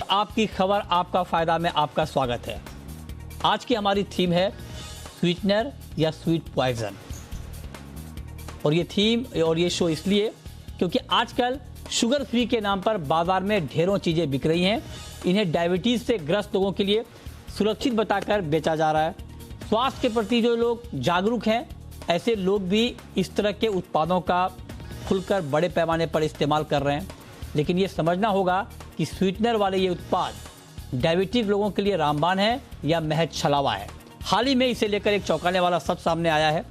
आपकी खबर आपका फायदा में आपका स्वागत है। आज की हमारी थीम है स्वीटनर या स्वीट पॉइजन। और ये थीम और ये शो इसलिए क्योंकि आजकल शुगर फ्री के नाम पर बाजार में ढेरों चीज़ें बिक रही हैं। इन्हें डायबिटीज़ से ग्रस्त लोगों के लिए सुरक्षित बताकर बेचा जा रहा है। स्वास्थ्य के प्रति जो लोग जागरूक हैं, ऐसे लोग भी इस तरह के उत्पादों का खुलकर बड़े पैमाने पर इस्तेमाल कर रहे हैं। लेकिन ये समझना होगा कि स्वीटनर वाले ये उत्पाद डायबिटिक लोगों के लिए रामबाण है या महज छलावा है। हाल ही में इसे लेकर एक चौंकाने वाला सच सामने आया है।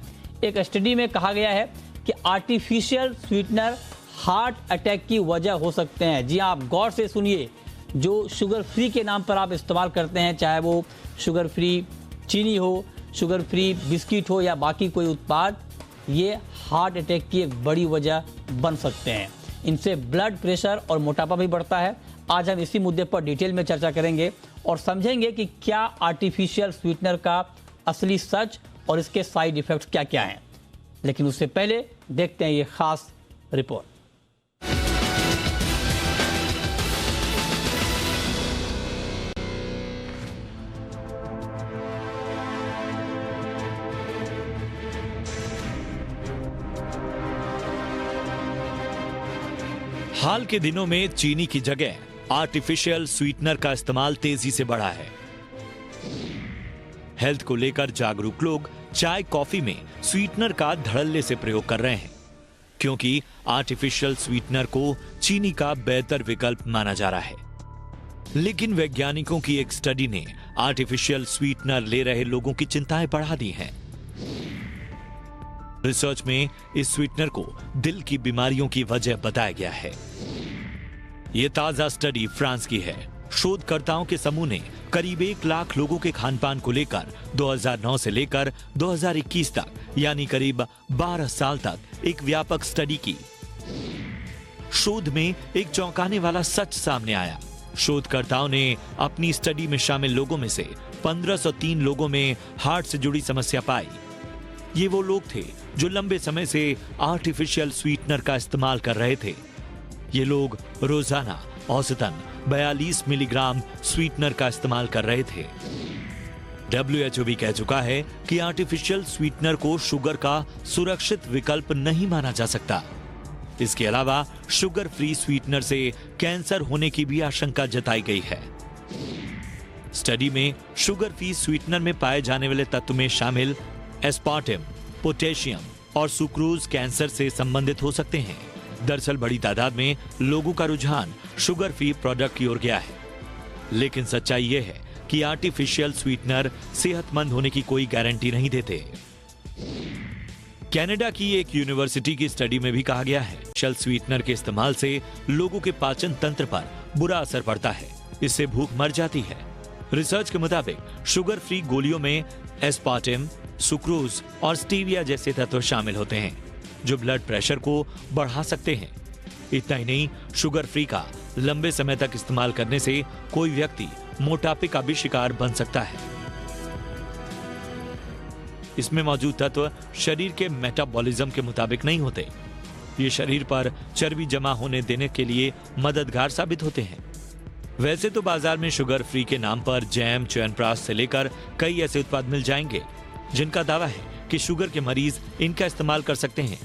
एक स्टडी में कहा गया है कि आर्टिफिशियल स्वीटनर हार्ट अटैक की वजह हो सकते हैं। जी हाँ, आप गौर से सुनिए। जो शुगर फ्री के नाम पर आप इस्तेमाल करते हैं, चाहे वो शुगर फ्री चीनी हो, शुगर फ्री बिस्किट हो या बाकी कोई उत्पाद, ये हार्ट अटैक की एक बड़ी वजह बन सकते हैं। इनसे ब्लड प्रेशर और मोटापा भी बढ़ता है। आज हम इसी मुद्दे पर डिटेल में चर्चा करेंगे और समझेंगे कि क्या आर्टिफिशियल स्वीटनर का असली सच और इसके साइड इफेक्ट्स क्या क्या हैं। लेकिन उससे पहले देखते हैं ये खास रिपोर्ट। हाल के दिनों में चीनी की जगह आर्टिफिशियल स्वीटनर का इस्तेमाल तेजी से बढ़ा है। हेल्थ को लेकर जागरूक लोग चाय कॉफी में स्वीटनर का धड़ल्ले से प्रयोग कर रहे हैं, क्योंकि आर्टिफिशियल स्वीटनर को चीनी का बेहतर विकल्प माना जा रहा है। लेकिन वैज्ञानिकों की एक स्टडी ने आर्टिफिशियल स्वीटनर ले रहे लोगों की चिंताएं बढ़ा दी हैं। रिसर्च में इस स्वीटनर को दिल की बीमारियों की वजह बताया गया है। यह ताजा स्टडी फ्रांस की है। शोधकर्ताओं के समूह ने करीब 1 लाख लोगों के खानपान को लेकर 2009 से लेकर 2021 तक, यानी करीब 12 साल तक एक व्यापक स्टडी की। शोध में एक चौंकाने वाला सच सामने आया। शोधकर्ताओं ने अपनी स्टडी में शामिल लोगों में से 1503 लोगों में हार्ट से जुड़ी समस्या पाई। ये वो लोग थे जो लंबे समय से आर्टिफिशियल स्वीटनर का इस्तेमाल कर रहे थे। ये लोग रोजाना औसतन 42 मिलीग्राम स्वीटनर का इस्तेमाल कर रहे थे। WHO भी कह चुका है कि आर्टिफिशियल स्वीटनर को शुगर का सुरक्षित विकल्प नहीं माना जा सकता। इसके अलावा शुगर फ्री स्वीटनर से कैंसर होने की भी आशंका जताई गई है। स्टडी में शुगर फ्री स्वीटनर में पाए जाने वाले तत्व में शामिल एस्पार्टेम, पोटेशियम और सुक्रोज कैंसर से संबंधित हो सकते हैं। दरअसल बड़ी तादाद में लोगों का रुझान शुगर फ्री प्रोडक्ट की ओर गया है। लेकिन सच्चाई यह है कि आर्टिफिशियल स्वीटनर सेहतमंद होने की कोई गारंटी नहीं देते। कनाडा की एक यूनिवर्सिटी की स्टडी में भी कहा गया है आर्टिफिशियल स्वीटनर के इस्तेमाल से लोगों के पाचन तंत्र पर बुरा असर पड़ता है। इससे भूख मर जाती है। रिसर्च के मुताबिक शुगर फ्री गोलियों में एस्पार्टेम, सुक्रोज और स्टीविया जैसे तत्व शामिल होते हैं, जो ब्लड प्रेशर को बढ़ा सकते हैं। इतना ही नहीं, शुगर फ्री का लंबे समय तक इस्तेमाल करने से कोई व्यक्ति मोटापे का भी शिकार बन सकता है। इसमें मौजूद तत्व शरीर के मेटाबॉलिज्म के मुताबिक नहीं होते। ये शरीर पर चर्बी जमा होने देने के लिए मददगार साबित होते हैं। वैसे तो बाजार में शुगर फ्री के नाम पर जैम, च्यवनप्राश से लेकर कई ऐसे उत्पाद मिल जाएंगे जिनका दावा है कि शुगर के मरीज इनका इस्तेमाल कर सकते हैं।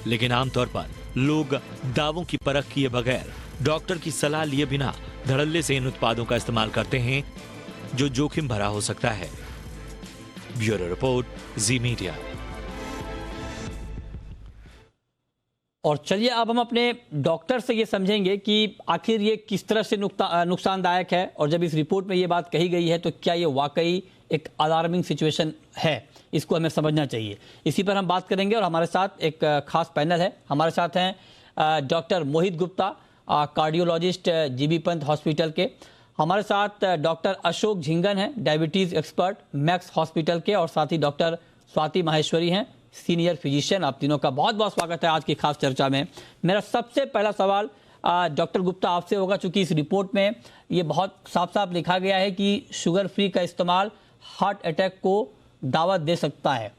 लेकिन आमतौर पर लोग दावों की परख किए बगैर, डॉक्टर की सलाह लिए बिना धड़ल्ले से इन उत्पादों का इस्तेमाल करते हैं, जो जोखिम भरा हो सकता है। ब्यूरो रिपोर्ट, जी मीडिया। और चलिए अब हम अपने डॉक्टर से ये समझेंगे कि आखिर ये किस तरह से नुकसानदायक है, और जब इस रिपोर्ट में ये बात कही गई है तो क्या ये वाकई एक अलार्मिंग सिचुएशन है, इसको हमें समझना चाहिए। इसी पर हम बात करेंगे और हमारे साथ एक खास पैनल है। हमारे साथ हैं doctor Mohit Gupta, cardiologist, GB Pant hospital के। हमारे साथ डॉक्टर अशोक झिंगन हैं, डायबिटीज़ एक्सपर्ट, मैक्स हॉस्पिटल के। और साथ ही डॉक्टर स्वाति माहेश्वरी हैं, सीनियर फिजिशियन। आप तीनों का बहुत बहुत स्वागत है आज की खास चर्चा में। मेरा सबसे पहला सवाल डॉक्टर गुप्ता आपसे होगा, चूंकि इस रिपोर्ट में ये बहुत साफ साफ लिखा गया है कि शुगर फ्री का इस्तेमाल हार्ट अटैक को दावत दे सकता है।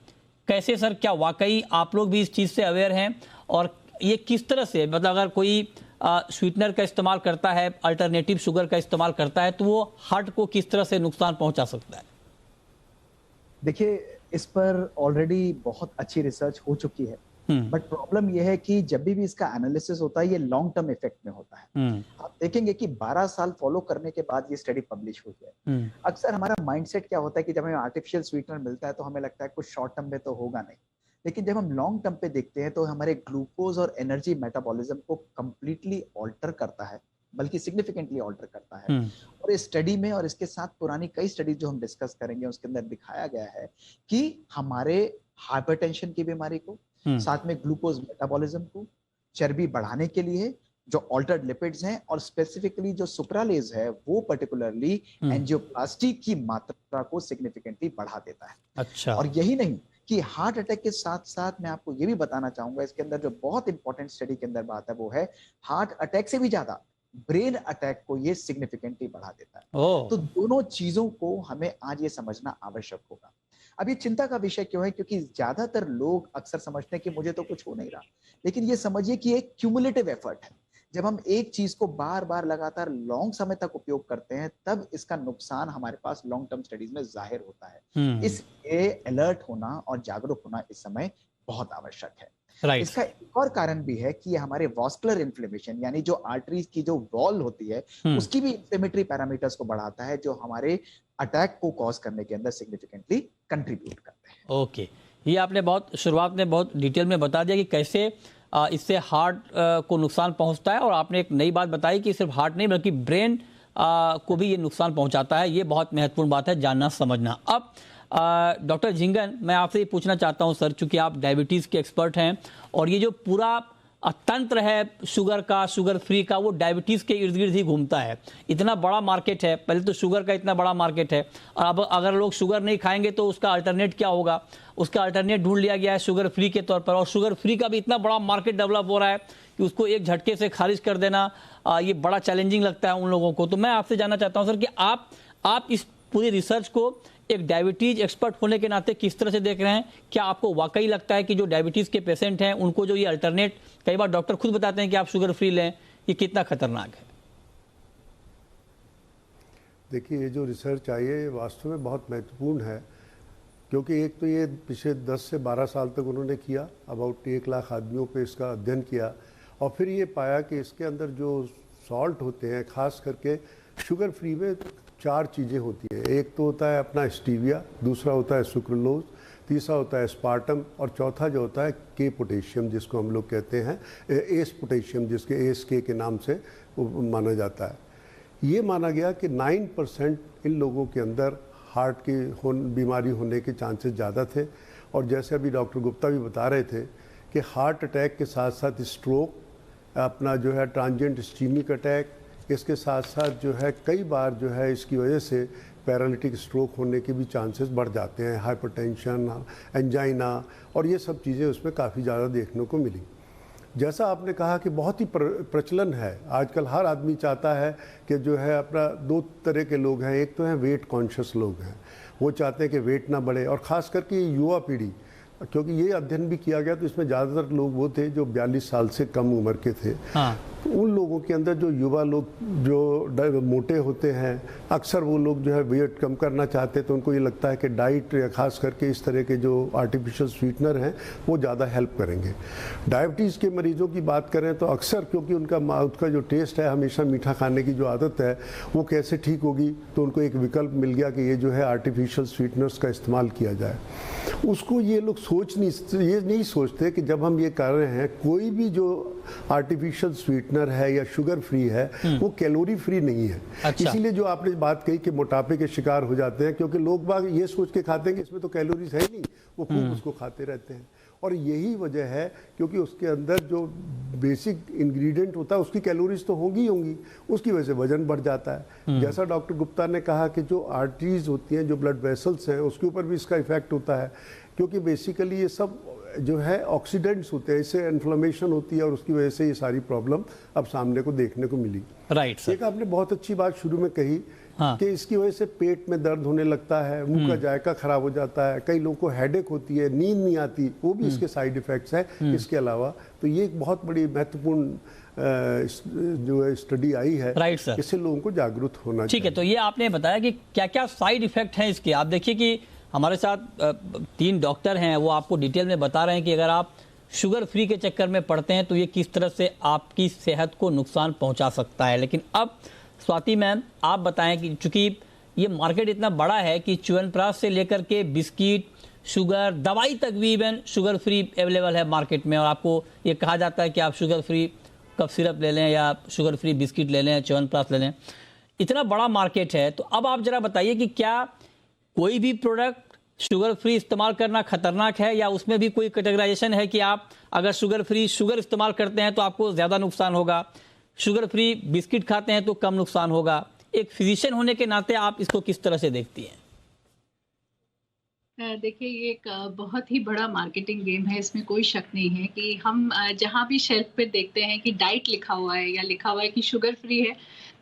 कैसे सर, क्या वाकई आप लोग भी इस चीज़ से अवेयर हैं, और ये किस तरह से, मतलब अगर कोई स्वीटनर का इस्तेमाल करता है, अल्टरनेटिव शुगर का इस्तेमाल करता है, तो वो हार्ट को किस तरह से नुकसान पहुंचा सकता है? देखिए, इस पर ऑलरेडी बहुत अच्छी रिसर्च हो चुकी है, बट प्रॉब्लम यह है कि जब भी इसका एनालिसिस होता है ये लॉन्ग टर्म इफेक्ट में होता है। आप देखेंगे कि 12 साल फॉलो करने के बाद ये स्टडी पब्लिश हुई है। अक्सर हमारा माइंडसेट क्या होता है कि जब हमें आर्टिफिशियल स्वीटनर मिलता है तो हमें लगता है कुछ शॉर्ट टर्म में तो होगा नहीं, लेकिन जब हम लॉन्ग टर्म पे देखते हैं तो हमारे ग्लूकोज और एनर्जी मेटाबॉलिज्म को कंप्लीटली ऑल्टर करता है, बल्कि सिग्निफिकेंटली ऑल्टर करता है। और इस स्टडी में और इसके साथ पुरानी कई स्टडीज जो हम डिस्कस करेंगे उसके अंदर दिखाया गया है कि हमारे हाइपरटेंशन की बीमारी को, साथ में ग्लूकोज मेटाबॉलिज्म को, चर्बी बढ़ाने के लिए जो ऑल्टर्ड लिपिड्स हैं, और स्पेसिफिकली जो सुक्रालेज है वो पर्टिकुलरली एंजियोप्लास्टी की मात्रा को सिग्निफिकेंटली बढ़ा देता है। अच्छा। और यही नहीं कि हार्ट अटैक के साथ साथ मैं आपको ये भी बताना चाहूंगा, इसके अंदर जो बहुत इंपॉर्टेंट स्टडी के अंदर बात है वो है हार्ट अटैक से भी ज्यादा ब्रेन अटैक को ये सिग्निफिकेंटली बढ़ा देता है। तो दोनों चीजों को हमें आज ये समझना आवश्यक होगा। अब ये चिंता का विषय क्यों है? क्योंकि ज्यादातर लोग अक्सर समझते हैं कि मुझे तो कुछ हो नहीं रहा, लेकिन ये समझिए कि एक क्यूमुलेटिव एफर्ट है। जब हम एक चीज को बार बार लगातार लॉन्ग समय तक उपयोग करते हैं तब इसका नुकसान हमारे पास लॉन्ग टर्म स्टडीज में जाहिर होता है। इसलिए अलर्ट होना और जागरूक होना इस समय बहुत आवश्यक है। इसका एक और कारण भी है कि हमारे वॉस्कुलर इन्फ्लेमेशन, यानी जो आर्टरीज की जो वॉल होती है उसकी भी इन्फ्लेमेटरी पैरामीटर्स को बढ़ाता है, जो हमारे अटैक को कॉज करने के अंदर सिग्निफिकेंटली कंट्रीब्यूट करते हैं। ओके, ये आपने बहुत शुरुआत में बहुत डिटेल में बता दिया कि कैसे इससे हार्ट को नुकसान पहुंचता है, और आपने एक नई बात बताई कि सिर्फ हार्ट नहीं बल्कि ब्रेन को भी ये नुकसान पहुंचाता है। ये बहुत महत्वपूर्ण बात है जानना समझना। अब डॉक्टर झिंगन, मैं आपसे ये पूछना चाहता हूं सर, चूंकि आप डायबिटीज़ के एक्सपर्ट हैं और ये जो पूरा तंत्र है शुगर का, शुगर फ्री का, वो डायबिटीज़ के इर्द गिर्द ही घूमता है। इतना बड़ा मार्केट है, पहले तो शुगर का इतना बड़ा मार्केट है, और अब अगर लोग शुगर नहीं खाएंगे तो उसका अल्टरनेट क्या होगा? उसका अल्टरनेट ढूंढ लिया गया है शुगर फ्री के तौर पर, और शुगर फ्री का भी इतना बड़ा मार्केट डेवलप हो रहा है कि उसको एक झटके से खारिज कर देना ये बड़ा चैलेंजिंग लगता है उन लोगों को। तो मैं आपसे जानना चाहता हूँ सर कि आप इस पूरी रिसर्च को एक डायबिटीज एक्सपर्ट होने के नाते किस तरह से देख रहे हैं? क्या आपको वाकई लगता है कि जो डायबिटीज के पेशेंट हैं उनको जो ये अल्टरनेट, कई बार डॉक्टर खुद बताते हैं कि आप शुगर फ्री लें, ये कितना खतरनाक है? देखिए, ये जो रिसर्च आई है ये वास्तव में बहुत महत्वपूर्ण है, क्योंकि एक तो ये पिछले 10 से 12 साल तक उन्होंने किया, अबाउट 1 लाख आदमियों पे इसका अध्ययन किया, और फिर ये पाया कि इसके अंदर जो सॉल्ट होते हैं, खास करके शुगर फ्री में 4 चीज़ें होती है। एक तो होता है अपना स्टीविया, दूसरा होता है सुक्रोलोज, तीसरा होता है स्पार्टम, और चौथा जो होता है के पोटेशियम, जिसको हम लोग कहते हैं एस पोटेशियम, जिसके एस के नाम से माना जाता है। ये माना गया कि 9% इन लोगों के अंदर हार्ट की बीमारी होने के चांसेस ज़्यादा थे। और जैसे अभी डॉक्टर गुप्ता भी बता रहे थे कि हार्ट अटैक के साथ साथ स्ट्रोक, अपना जो है ट्रांजिएंट इस्कीमिक अटैक, इसके साथ साथ जो है कई बार जो है इसकी वजह से पैरालिटिक स्ट्रोक होने के भी चांसेस बढ़ जाते हैं, हाइपरटेंशन, एंजाइना, और ये सब चीज़ें उसमें काफ़ी ज़्यादा देखने को मिली। जैसा आपने कहा कि बहुत ही प्रचलन है आजकल, हर आदमी चाहता है कि जो है अपना 2 तरह के लोग हैं। एक तो हैं वेट कॉन्शियस लोग हैं, वो चाहते हैं कि वेट ना बढ़े, और ख़ास करके युवा पीढ़ी, क्योंकि ये अध्ययन भी किया गया तो इसमें ज़्यादातर लोग वो थे जो 42 साल से कम उम्र के थे। हाँ। तो उन लोगों के अंदर जो युवा लोग जो मोटे होते हैं, अक्सर वो लोग जो है वेट कम करना चाहते हैं, तो उनको ये लगता है कि डाइट या खास करके इस तरह के जो आर्टिफिशियल स्वीटनर हैं वो ज़्यादा हेल्प करेंगे। डायबिटीज़ के मरीज़ों की बात करें तो अक्सर क्योंकि उनका जो टेस्ट है, हमेशा मीठा खाने की जो आदत है, वो कैसे ठीक होगी, तो उनको एक विकल्प मिल गया कि ये जो है आर्टिफिशियल स्वीटनर्स का इस्तेमाल किया जाए। उसको ये लोग ये नहीं सोचते कि जब हम ये कर रहे हैं, कोई भी जो आर्टिफिशियल स्वीटनर है या शुगर फ्री है वो कैलोरी फ्री नहीं है। अच्छा। इसीलिए जो आपने बात कही कि मोटापे के शिकार हो जाते हैं, क्योंकि लोग बाग ये सोच के खाते हैं कि इसमें तो कैलोरीज है नहीं, वो खूब उसको खाते रहते हैं। और यही वजह है क्योंकि उसके अंदर जो बेसिक इंग्रेडिएंट होता है उसकी कैलोरीज तो होंगी, उसकी वजह से वजन बढ़ जाता है। जैसा डॉक्टर गुप्ता ने कहा कि जो आर्टरीज होती हैं, जो ब्लड वेसल्स हैं, उसके ऊपर भी इसका इफेक्ट होता है, क्योंकि बेसिकली ये सब जो है ऑक्सीडेंट्स होते हैं, इससे इन्फ्लेमेशन होती है, और उसकी वजह से ये सारी प्रॉब्लम अब सामने को देखने को मिली। Right sir. एक आपने बहुत अच्छी बात शुरू में कही हाँ। कि इसकी वजह से पेट में दर्द होने लगता है, मुंह का जायका खराब हो जाता है, कई लोगों को हेडेक होती है, नींद नहीं आती, वो भी इसके साइड इफेक्ट्स हैं। इसके अलावा तो ये एक बहुत बड़ी महत्वपूर्ण जो है स्टडी आई है। राइट सर, इससे लोगों को जागरूक होना ठीक है। तो ये आपने बताया कि क्या क्या साइड इफेक्ट हैं इसके। आप देखिए कि हमारे साथ 3 डॉक्टर हैं, वो आपको डिटेल में बता रहे हैं कि अगर आप शुगर फ्री के चक्कर में पड़ते हैं तो ये किस तरह से आपकी सेहत को नुकसान पहुंचा सकता है। लेकिन अब स्वाति मैम आप बताएं कि चूंकि ये मार्केट इतना बड़ा है कि च्यवनप्राश से लेकर के बिस्किट, शुगर, दवाई तक भी इवन शुगर फ्री अवेलेबल है मार्केट में, और आपको ये कहा जाता है कि आप शुगर फ्री कफ सिरप ले लें या शुगर फ्री बिस्किट ले लें, च्यवनप्राश ले लें। इतना बड़ा मार्केट है, तो अब आप जरा बताइए कि क्या कोई भी प्रोडक्ट शुगर फ्री इस्तेमाल करना खतरनाक है, या उसमें भी कोई कैटेगराइजेशन है कि आप अगर शुगर फ्री शुगर इस्तेमाल करते हैं तो आपको ज़्यादा नुकसान होगा, शुगर फ्री बिस्किट खाते हैं तो कम नुकसान होगा। एक फिजिशियन होने के नाते आप इसको किस तरह से देखती हैं? देखिए, ये एक बहुत ही बड़ा मार्केटिंग गेम है, इसमें कोई शक नहीं है कि हम जहाँ भी शेल्फ पे देखते हैं कि डाइट लिखा हुआ है या लिखा हुआ है कि शुगर फ्री है,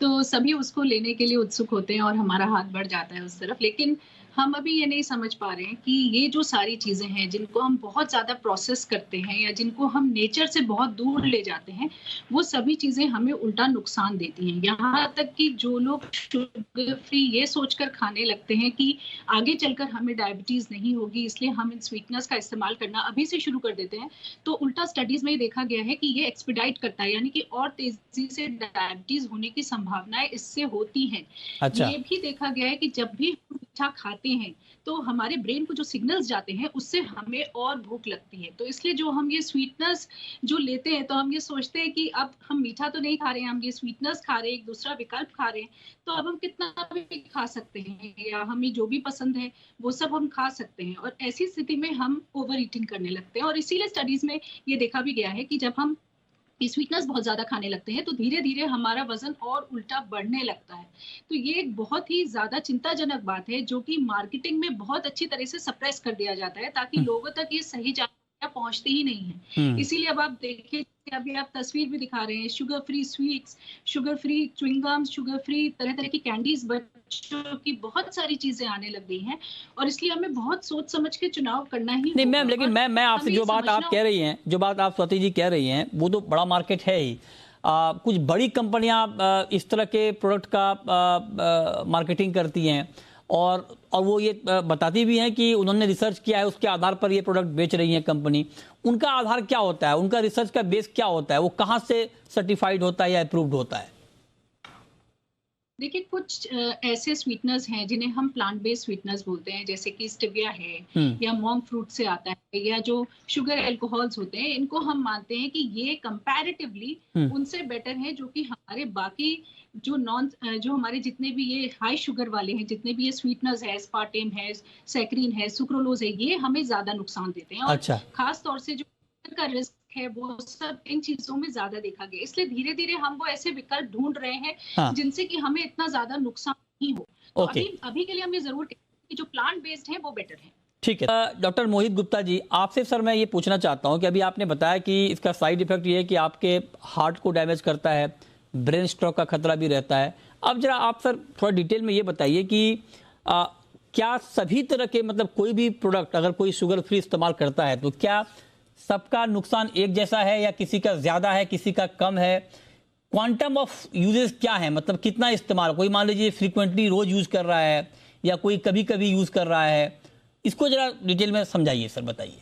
तो सभी उसको लेने के लिए उत्सुक होते हैं और हमारा हाथ बढ़ जाता है उस तरफ। लेकिन हम अभी ये नहीं समझ पा रहे हैं कि ये जो सारी चीज़ें हैं जिनको हम बहुत ज़्यादा प्रोसेस करते हैं या जिनको हम नेचर से बहुत दूर ले जाते हैं, वो सभी चीज़ें हमें उल्टा नुकसान देती हैं। यहाँ तक कि जो लोग शुगर फ्री ये सोचकर खाने लगते हैं कि आगे चलकर हमें डायबिटीज़ नहीं होगी, इसलिए हम इन स्वीटनर्स का इस्तेमाल करना अभी से शुरू कर देते हैं, तो उल्टा स्टडीज़ में ये देखा गया है कि ये एक्सपीडाइट करता है, यानी कि और तेज़ी से डायबिटीज़ होने की संभावनाएं इससे होती हैं। अच्छा। ये भी देखा गया है कि जब भी हम मीठा खाते हैं तो हमारे ब्रेन को जो सिग्नल्स जाते हैं उससे हमें और भूख लगती है। तो इसलिए जो हम ये स्वीटनर्स जो लेते हैं, तो हम ये सोचते हैं कि अब हम मीठा तो नहीं खा रहे हैं, हम ये स्वीटनर्स खा रहे हैं, एक दूसरा विकल्प खा रहे हैं, तो अब हम कितना भी खा सकते हैं या हमें जो भी पसंद है वो सब हम खा सकते हैं, और ऐसी स्थिति में हम ओवर ईटिंग करने लगते हैं। और इसीलिए स्टडीज में ये देखा भी गया है कि जब हम स्वीटनेस बहुत ज्यादा खाने लगते हैं तो धीरे धीरे हमारा वजन और उल्टा बढ़ने लगता है। तो ये एक बहुत ही ज्यादा चिंताजनक बात है जो कि मार्केटिंग में बहुत अच्छी तरह से सप्रेस कर दिया जाता है ताकि लोगों तक ये सही जानकारियां पहुंचती ही नहीं है। इसीलिए अब आप देखिए, अभी आप तस्वीर भी दिखा रहे हैं, sugar free sweets, sugar free chewing gums, sugar free तरह तरह की कैंडीज, बच्चों की बहुत सारी चीजें आने लग गई हैं, और इसलिए हमें बहुत सोच समझ के चुनाव करना ही नहीं मैम, लेकिन मैं आपसे जो बात आप कह रही हैं, जो बात आप स्वाति जी कह रही हैं, वो तो बड़ा मार्केट है ही। कुछ बड़ी कंपनियां इस तरह के प्रोडक्ट का मार्केटिंग करती हैं, और वो ये बताती भी हैं कि उन्होंने रिसर्च किया है, उसके आधार पर ये प्रोडक्ट बेच रही हैं कंपनी। उनका आधार क्या होता है, उनका रिसर्च का बेस क्या होता है, वो कहाँ से सर्टिफाइड होता है या अप्रूव्ड होता है? देखिए, कुछ ऐसे स्वीटनर्स हैं जिन्हें हम प्लांट बेस्ड स्वीटनर्स बोलते हैं, जैसे कि स्टेविया है या मॉन्क फ्रूट से आता है, या जो शुगर एल्कोहल्स होते हैं, इनको हम मानते हैं कि ये कंपैरेटिवली उनसे बेटर है, जो कि हमारे बाकी जो हमारे जितने भी ये हाई शुगर वाले हैं, जितने भी ये स्वीटनर्स है, एस्पार्टेम है, सैक्रिन है, सुक्रोलोज है, ये हमें ज्यादा नुकसान देते हैं। और खास तौर से जो का रिस्क है वो सब इन चीजों में ज्यादा देखा गया, इसलिए धीरे धीरे हम वो ऐसे विकल्प ढूंढ रहे हैं जिनसे कि हमें इतना ज्यादा नुकसान नहीं हो। तो अभी के लिए हम ये जरूर कि जो प्लांट बेस्ड है वो बेटर है। ठीक है। डॉक्टर मोहित गुप्ता जी, आपसे सर मैं ये पूछना चाहता हूं कि अभी आपने बताया कि इसका साइड इफेक्ट ये है कि आपके हार्ट को डैमेज करता है, ब्रेन स्ट्रोक का खतरा भी रहता है। अब जरा आप सर थोड़ा डिटेल में ये बताइए कि क्या सभी तरह के, मतलब कोई भी प्रोडक्ट अगर कोई शुगर फ्री इस्तेमाल करता है तो क्या सबका नुकसान एक जैसा है, या किसी का ज्यादा है, किसी का कम है? क्वांटम ऑफ यूजेस क्या है, मतलब कितना इस्तेमाल, कोई मान लीजिए फ्रीक्वेंटली रोज यूज कर रहा है या कोई कभी कभी यूज कर रहा है, इसको जरा डिटेल में समझाइए सर, बताइए।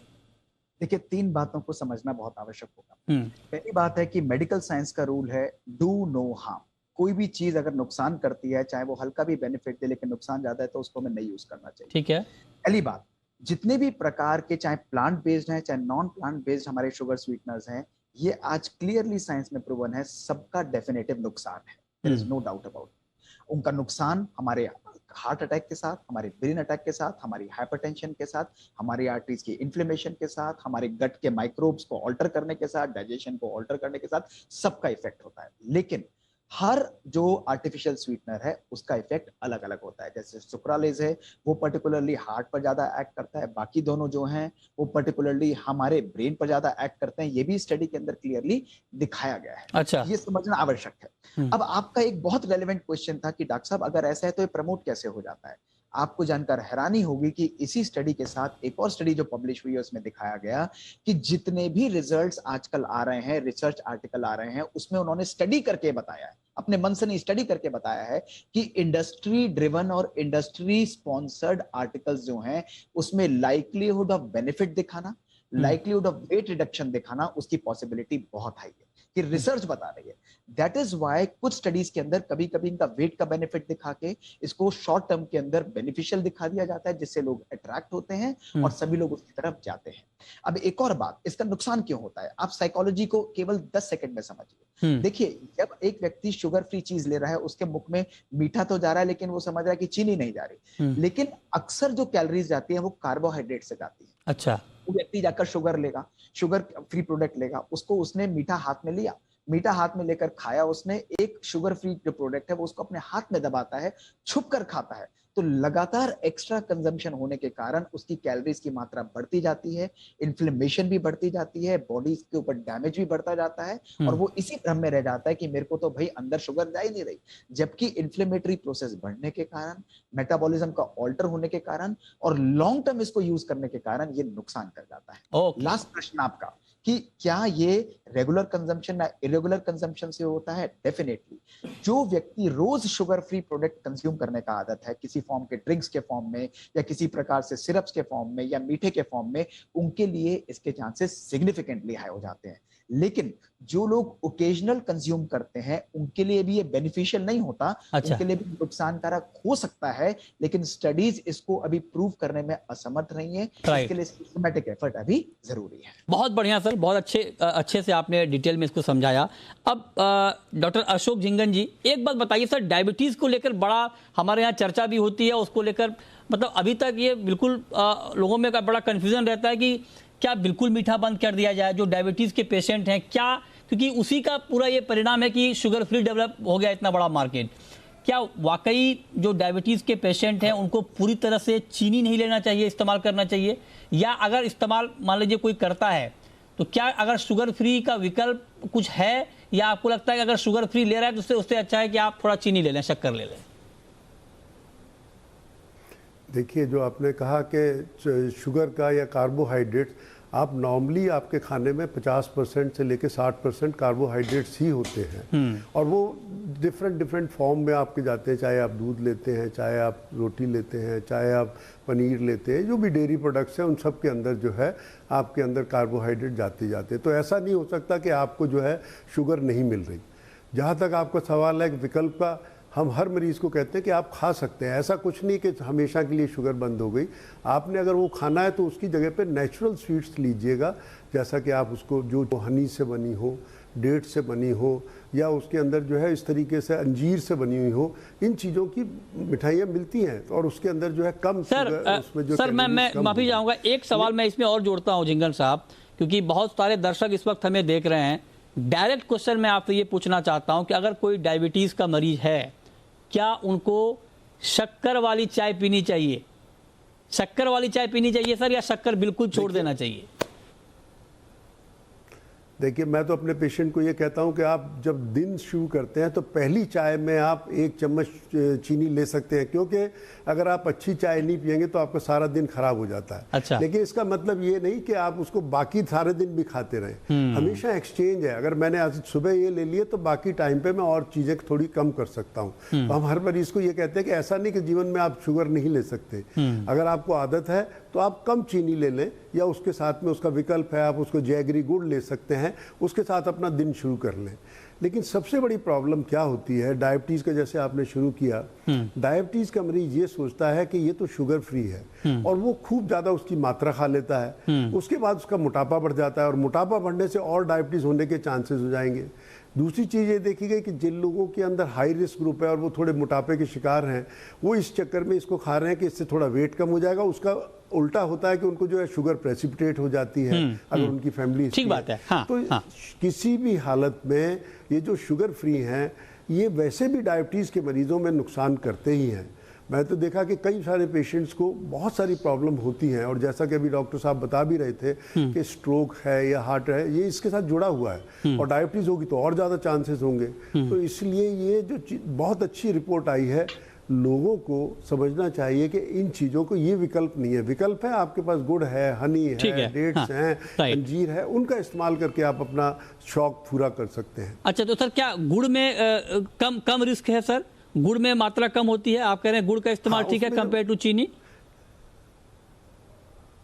देखिए, 3 बातों को समझना बहुत आवश्यक होगा। पहली बात है कि मेडिकल साइंस का रूल है डू नो हार्म। कोई भी चीज अगर नुकसान करती है, चाहे वो हल्का भी बेनिफिट दे लेकिन नुकसान ज्यादा है, तो उसको हमें नहीं यूज करना चाहिए। ठीक है। पहली बात, जितने भी प्रकार के चाहे प्लांट बेस्ड हैं चाहे नॉन प्लांट बेस्ड हमारे शुगर स्वीटनर्स हैं, ये आज क्लियरली साइंस में प्रूवन है, सबका डेफिनेटिव नुकसान है। There is no doubt about. उनका नुकसान हमारे हार्ट अटैक के साथ, हमारे ब्रेन अटैक के साथ, हमारी हाइपरटेंशन के साथ, हमारी आर्टरीज की इन्फ्लेमेशन के साथ, हमारे गट के माइक्रोब्स को ऑल्टर करने के साथ, डाइजेशन को ऑल्टर करने के साथ सबका इफेक्ट होता है। लेकिन हर जो आर्टिफिशियल स्वीटनर है उसका इफेक्ट अलग अलग होता है। जैसे सुक्रालेज है वो पर्टिकुलरली हार्ट पर ज्यादा एक्ट करता है, बाकी दोनों जो हैं वो पर्टिकुलरली हमारे ब्रेन पर ज्यादा एक्ट करते हैं। ये भी स्टडी के अंदर क्लियरली दिखाया गया है। अच्छा, ये समझना आवश्यक है। अब आपका एक बहुत रेलेवेंट क्वेश्चन था कि डॉक्टर साहब अगर ऐसा है तो ये प्रमोट कैसे हो जाता है। आपको जानकर हैरानी होगी कि इसी स्टडी के साथ एक और स्टडी जो पब्लिश हुई है उसमें दिखाया गया कि जितने भी रिजल्ट्स आजकल आ रहे हैं, रिसर्च आर्टिकल आ रहे हैं, उसमें उन्होंने स्टडी करके बताया है, अपने मन से नहीं स्टडी करके बताया है कि इंडस्ट्री ड्रिवन और इंडस्ट्री स्पॉन्सर्ड आर्टिकल्स जो हैं उसमें लाइक्लीहुड ऑफ बेनिफिट दिखाना, लाइक्लीहुड ऑफ वेट रिडक्शन दिखाना, उसकी पॉसिबिलिटी बहुत हाई है कि रिसर्च बता रही है। दैट इज वाई कुछ स्टडीज के अंदर कभी कभी इनका वेट का बेनिफिट दिखा के इसको शॉर्ट टर्म के अंदर बेनिफिशियल दिखा दिया जाता है, जिससे लोग अट्रैक्ट होते हैं और सभी लोग उसकी तरफ जाते हैं। अब एक और बात, इसका नुकसान क्यों होता है आप साइकोलॉजी को केवल 10 सेकंड में समझिए। देखिए, जब एक व्यक्ति शुगर फ्री चीज ले रहा है उसके मुख में मीठा तो जा रहा है लेकिन वो समझ रहा है कि चीनी नहीं जा रही, लेकिन अक्सर जो कैलोरीज जाती है वो कार्बोहाइड्रेट से जाती है। अच्छा, वो व्यक्ति जाकर शुगर लेगा, शुगर फ्री प्रोडक्ट लेगा, उसको उसने मीठा हाथ में लिया, मीठा हाथ में लेकर खाया, उसने एक शुगर फ्री जो प्रोडक्ट है वो उसको अपने हाथ में दबाता है, छुप कर खाता है, तो लगातार एक्स्ट्रा कंजम्पशन होने के कारण उसकी कैलोरीज की मात्रा बढ़ती जाती है, इन्फ्लेमेशन भी बढ़ती जाती है, बॉडी के ऊपर डैमेज भी बढ़ता जाता है और वो इसी भ्रम में रह जाता है कि मेरे को तो भाई अंदर शुगर जा ही नहीं रही, जबकि इन्फ्लेमेटरी प्रोसेस बढ़ने के कारण, मेटाबॉलिज्म का ऑल्टर होने के कारण और लॉन्ग टर्म इसको यूज करने के कारण ये नुकसान कर जाता है। लास्ट प्रश्न आपका कि क्या ये रेगुलर कंजम्पशन या इरेगुलर कंजम्पशन से होता है? डेफिनेटली। जो व्यक्ति रोज शुगर फ्री प्रोडक्ट कंज्यूम करने का आदत है, किसी फॉर्म के ड्रिंक्स के फॉर्म में या किसी प्रकार से सिरप्स के फॉर्म में या मीठे के फॉर्म में, उनके लिए इसके चांसेस सिग्निफिकेंटली हाई हो जाते हैं। लेकिन जो लोग ओकेजनल कंज्यूम करते हैं उनके लिए भी ये बेनिफिशियल नहीं होता। अच्छा, उनके लिए भी नुकसानकारक हो सकता है, लेकिन स्टडीज इसको अभी प्रूव करने में असमर्थ नहीं है। इसके लिए सिस्टमैटिक एफर्ट अभी जरूरी है। बहुत बढ़िया सर, बहुत अच्छे से आपने डिटेल में इसको समझाया। अब डॉक्टर अशोक झिंगन जी, एक बात बताइए सर, डायबिटीज को लेकर बड़ा हमारे यहाँ चर्चा भी होती है, उसको लेकर मतलब अभी तक ये बिल्कुल लोगों में का बड़ा कंफ्यूजन रहता है कि क्या बिल्कुल मीठा बंद कर दिया जाए जो डायबिटीज के पेशेंट हैं, क्या, क्योंकि उसी का पूरा ये परिणाम है कि शुगर फ्री डेवलप हो गया इतना बड़ा मार्केट। क्या वाकई जो डायबिटीज के पेशेंट हैं उनको पूरी तरह से चीनी नहीं लेना चाहिए, इस्तेमाल करना चाहिए, या अगर इस्तेमाल मान लीजिए कोई करता है तो क्या अगर शुगर फ्री का विकल्प कुछ है, या आपको लगता है कि अगर शुगर फ्री ले रहा है तो उससे अच्छा है कि आप थोड़ा चीनी ले लें, शक्कर ले लें? देखिए, जो आपने कहा कि शुगर का या कार्बोहाइड्रेट्स, आप नॉर्मली आपके खाने में 50% से लेकर 60% कार्बोहाइड्रेट्स ही होते हैं और वो डिफरेंट फॉर्म में आपके जाते हैं, चाहे आप दूध लेते हैं, चाहे आप रोटी लेते हैं, चाहे आप पनीर लेते हैं, जो भी डेयरी प्रोडक्ट्स हैं उन सब के अंदर जो है आपके अंदर कार्बोहाइड्रेट जाते हैं। तो ऐसा नहीं हो सकता कि आपको जो है शुगर नहीं मिल रही। जहाँ तक आपका सवाल है विकल्प का, हम हर मरीज़ को कहते हैं कि आप खा सकते हैं, ऐसा कुछ नहीं कि हमेशा के लिए शुगर बंद हो गई। आपने अगर वो खाना है तो उसकी जगह पे नेचुरल स्वीट्स लीजिएगा, जैसा कि आप उसको जो हनी से बनी हो, डेट से बनी हो, या उसके अंदर जो है इस तरीके से अंजीर से बनी हुई हो, इन चीज़ों की मिठाइयाँ मिलती हैं और उसके अंदर जो है कम शुगर, उसमें जो सर मैं माफ़ी चाहूँगा, एक सवाल मैं इसमें और जोड़ता हूँ झिंगन साहब, क्योंकि बहुत सारे दर्शक इस वक्त हमें देख रहे हैं। डायरेक्ट क्वेश्चन मैं आपसे ये पूछना चाहता हूँ कि अगर कोई डायबिटीज़ का मरीज है, क्या उनको शक्कर वाली चाय पीनी चाहिए? शक्कर वाली चाय पीनी चाहिए सर, या शक्कर बिल्कुल छोड़ देना चाहिए? देखिए, मैं तो अपने पेशेंट को ये कहता हूँ कि आप जब दिन शुरू करते हैं तो पहली चाय में आप 1 चम्मच चीनी ले सकते हैं, क्योंकि अगर आप अच्छी चाय नहीं पियेंगे तो आपका सारा दिन खराब हो जाता है। अच्छा। लेकिन इसका मतलब ये नहीं कि आप उसको बाकी सारे दिन भी खाते रहें। हमेशा एक्सचेंज है, अगर मैंने आज सुबह ये ले लिए तो बाकी टाइम पे मैं और चीज़ें थोड़ी कम कर सकता हूँ। तो हम हर मरीज को ये कहते हैं कि ऐसा नहीं कि जीवन में आप शुगर नहीं ले सकते। अगर आपको आदत है तो आप कम चीनी ले लें, या उसके साथ में उसका विकल्प है आप उसको जैगरी गुड़ ले सकते हैं, उसके साथ अपना दिन शुरू कर लें। लेकिन सबसे बड़ी प्रॉब्लम क्या होती है डायबिटीज़ का, जैसे आपने शुरू किया, डायबिटीज़ का मरीज ये सोचता है कि ये तो शुगर फ्री है और वो खूब ज़्यादा उसकी मात्रा खा लेता है, उसके बाद उसका मोटापा बढ़ जाता है और मोटापा बढ़ने से और डायबिटीज़ होने के चांसेस हो जाएंगे। दूसरी चीज़ ये देखी गई कि जिन लोगों के अंदर हाई रिस्क ग्रुप है और वो थोड़े मोटापे के शिकार हैं, वो इस चक्कर में इसको खा रहे हैं कि इससे थोड़ा वेट कम हो जाएगा। उसका उल्टा होता है कि उनको जो है शुगर प्रेसिपिटेट हो जाती है अगर उनकी फैमिली। ठीक बात है। हाँ, तो हाँ। किसी भी हालत में ये जो शुगर फ्री हैं, ये वैसे भी डायबिटीज़ के मरीजों में नुकसान करते ही हैं। मैं तो देखा कि कई सारे पेशेंट्स को बहुत सारी प्रॉब्लम होती हैं, और जैसा कि अभी डॉक्टर साहब बता भी रहे थे कि स्ट्रोक है या हार्ट है, ये इसके साथ जुड़ा हुआ है, और डायबिटीज़ होगी तो और ज़्यादा चांसेस होंगे। तो इसलिए ये जो बहुत अच्छी रिपोर्ट आई है, लोगों को समझना चाहिए कि इन चीज़ों को, ये विकल्प नहीं है। विकल्प है, आपके पास गुड़ है, हनी है, डेट्स हैं, अंजीर है, उनका इस्तेमाल करके आप अपना शौक पूरा कर सकते हैं। अच्छा, तो सर क्या गुड़ में कम रिस्क है सर? गुड़ में मात्रा कम होती है, आप कह रहे हैं गुड़ का इस्तेमाल ठीक है कंपेयर टू चीनी?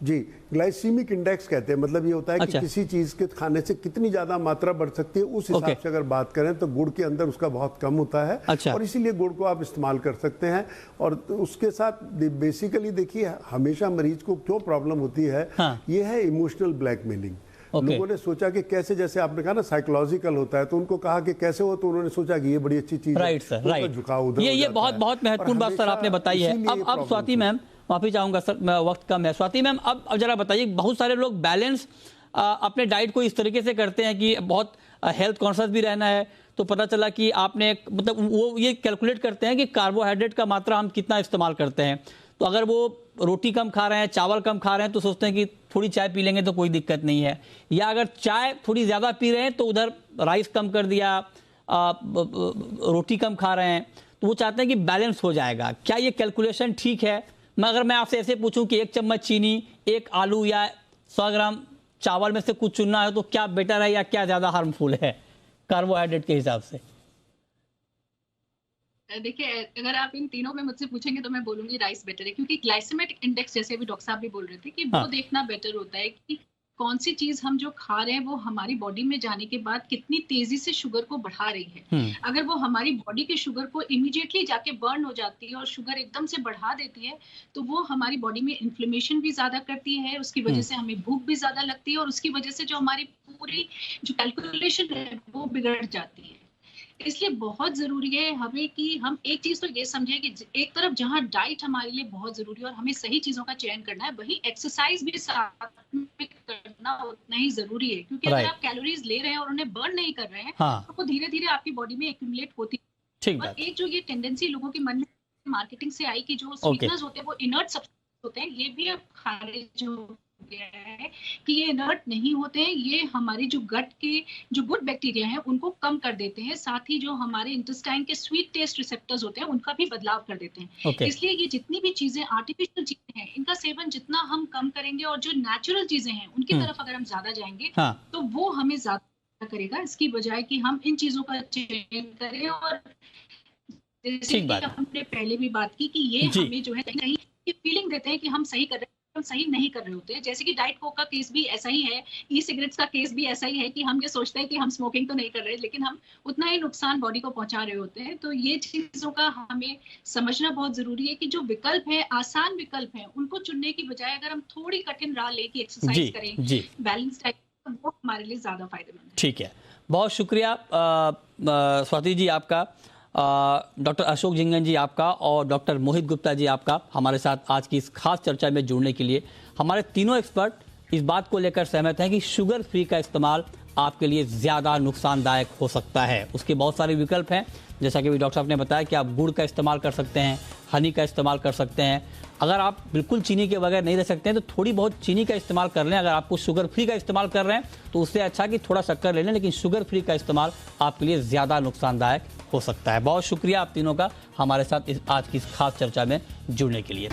जी, ग्लाइसीमिक इंडेक्स कहते हैं, मतलब ये होता है कि किसी चीज के खाने से कितनी ज्यादा मात्रा बढ़ सकती है, उस हिसाब से अगर बात करें तो गुड़ के अंदर उसका बहुत कम होता है। और इसीलिए गुड़ को आप इस्तेमाल कर सकते हैं। और उसके साथ बेसिकली देखिए, हमेशा मरीज को क्यों प्रॉब्लम होती है, ये है इमोशनल ब्लैकमेलिंग। लोगों ने सोचा कि कैसे, जैसे आपने कहा ना साइकोलॉजिकल होता है, तो उनको कहा कि कैसे हो, तो उन्होंने सोचा कि ये बड़ी अच्छी चीज है। Right sir, right. ये बहुत महत्वपूर्ण बात सर आपने बताई है। अब स्वाति मैम, माफी चाहूंगा सर, वक्त कम है। स्वाति मैम, अब जरा बताइए, बहुत सारे लोग बैलेंस अपने डाइट को इस तरीके से करते हैं कि बहुत हेल्थ कॉन्शियस भी रहना है, तो पता चला कि आपने मतलब वो ये कैलकुलेट करते हैं कि कार्बोहाइड्रेट का मात्रा हम कितना इस्तेमाल करते हैं। तो अगर वो रोटी कम खा रहे हैं, चावल कम खा रहे हैं, तो सोचते हैं कि थोड़ी चाय पी लेंगे तो कोई दिक्कत नहीं है, या अगर चाय थोड़ी ज़्यादा पी रहे हैं तो उधर राइस कम कर दिया, रोटी कम खा रहे हैं, तो वो चाहते हैं कि बैलेंस हो जाएगा। क्या ये कैलकुलेशन ठीक है? अगर मैं आपसे ऐसे पूछूं कि 1 चम्मच चीनी, 1 आलू या 100 ग्राम चावल में से कुछ चुनना है, तो क्या बेटर है या क्या ज़्यादा हार्मफुल है कार्बोहाइड्रेट के हिसाब से? देखिए, अगर आप इन तीनों में मुझसे पूछेंगे तो मैं बोलूंगी राइस बेटर है, क्योंकि ग्लाइसेमिक इंडेक्स, जैसे अभी डॉक्टर साहब भी बोल रहे थे, कि वो देखना बेटर होता है कि कौन सी चीज हम जो खा रहे हैं वो हमारी बॉडी में जाने के बाद कितनी तेजी से शुगर को बढ़ा रही है। अगर वो हमारी बॉडी के शुगर को इमीडिएटली जाके बर्न हो जाती है और शुगर एकदम से बढ़ा देती है, तो वो हमारी बॉडी में इन्फ्लेमेशन भी ज्यादा करती है, उसकी वजह से हमें भूख भी ज्यादा लगती है, और उसकी वजह से जो हमारी पूरी जो कैलकुलेशन है वो बिगड़ जाती है। इसलिए बहुत जरूरी है हमें कि हम एक चीज तो ये समझे कि एक तरफ जहां डाइट हमारे लिए बहुत जरूरी है और हमें सही चीजों का चयन करना है, वहीं एक्सरसाइज भी साथ में करना उतना ही जरूरी है। क्योंकि अगर आप कैलोरीज ले रहे हैं और उन्हें बर्न नहीं कर रहे हैं, तो वो धीरे धीरे आपकी बॉडी में एक्यूमुलेट होती है। और एक जो ये टेंडेंसी लोगों के मन में मार्केटिंग से आई कि जो स्वीटनर्स होते हैं वो इनर्ट सब्सटेंस होते हैं, ये भी अब खारिज हो गया है कि ये इनर्ट नहीं होते हैं। ये हमारी जो गट के जो गुड बैक्टीरिया हैं उनको कम कर देते हैं, साथ ही जो हमारे इंटेस्टाइन के स्वीट टेस्ट रिसेप्टर्स होते हैं उनका भी बदलाव कर देते हैं। इसलिए ये जितनी भी चीजें आर्टिफिशियल चीजें हैं, इनका सेवन जितना हम कम करेंगे और जो नेचुरल चीजें हैं उनकी तरफ अगर हम ज्यादा जाएंगे तो वो हमें ज्यादा करेगा, इसकी बजाय कि हम इन चीजों का चयन करें। और जैसे कि हमने पहले भी बात की कि ये हमें जो है कहीं फीलिंग देते हैं कि हम सही कर रहे हैं, हम सही नहीं कर रहे होते हैं। जैसे कि डाइट कोक का केस भी ऐसा ही है, ई सिगरेट्स का केस भी ऐसा ही है कि हम ये सोचते हैं कि हम स्मोकिंग तो नहीं कर रहे, लेकिन हम उतना ही नुकसान बॉडी को पहुंचा रहे होते हैं। तो ये चीजों का हमें समझना बहुत जरूरी है कि जो विकल्प है, आसान विकल्प है, उनको चुनने की बजाय अगर हम थोड़ी कठिन राह लेके एक्सरसाइज करें, बैलेंस डाइट, तो वो हमारे लिए ज्यादा फायदेमंद है। ठीक है, बहुत शुक्रिया स्वाति जी आपका, डॉक्टर अशोक जिंगन जी आपका, और डॉक्टर मोहित गुप्ता जी आपका हमारे साथ आज की इस खास चर्चा में जुड़ने के लिए। हमारे तीनों एक्सपर्ट इस बात को लेकर सहमत हैं कि शुगर फ्री का इस्तेमाल आपके लिए ज़्यादा नुकसानदायक हो सकता है। उसके बहुत सारे विकल्प हैं, जैसा कि डॉक्टर साहब ने बताया कि आप गुड़ का इस्तेमाल कर सकते हैं, हनी का इस्तेमाल कर सकते हैं। अगर आप बिल्कुल चीनी के बगैर नहीं रह सकते हैं तो थोड़ी बहुत चीनी का इस्तेमाल कर लें। अगर आपको शुगर फ्री का इस्तेमाल कर रहे हैं तो उससे अच्छा कि थोड़ा शक्कर ले लें, लेकिन शुगर फ्री का इस्तेमाल आपके लिए ज़्यादा नुकसानदायक हो सकता है। बहुत शुक्रिया आप तीनों का हमारे साथ आज की इस खास चर्चा में जुड़ने के लिए।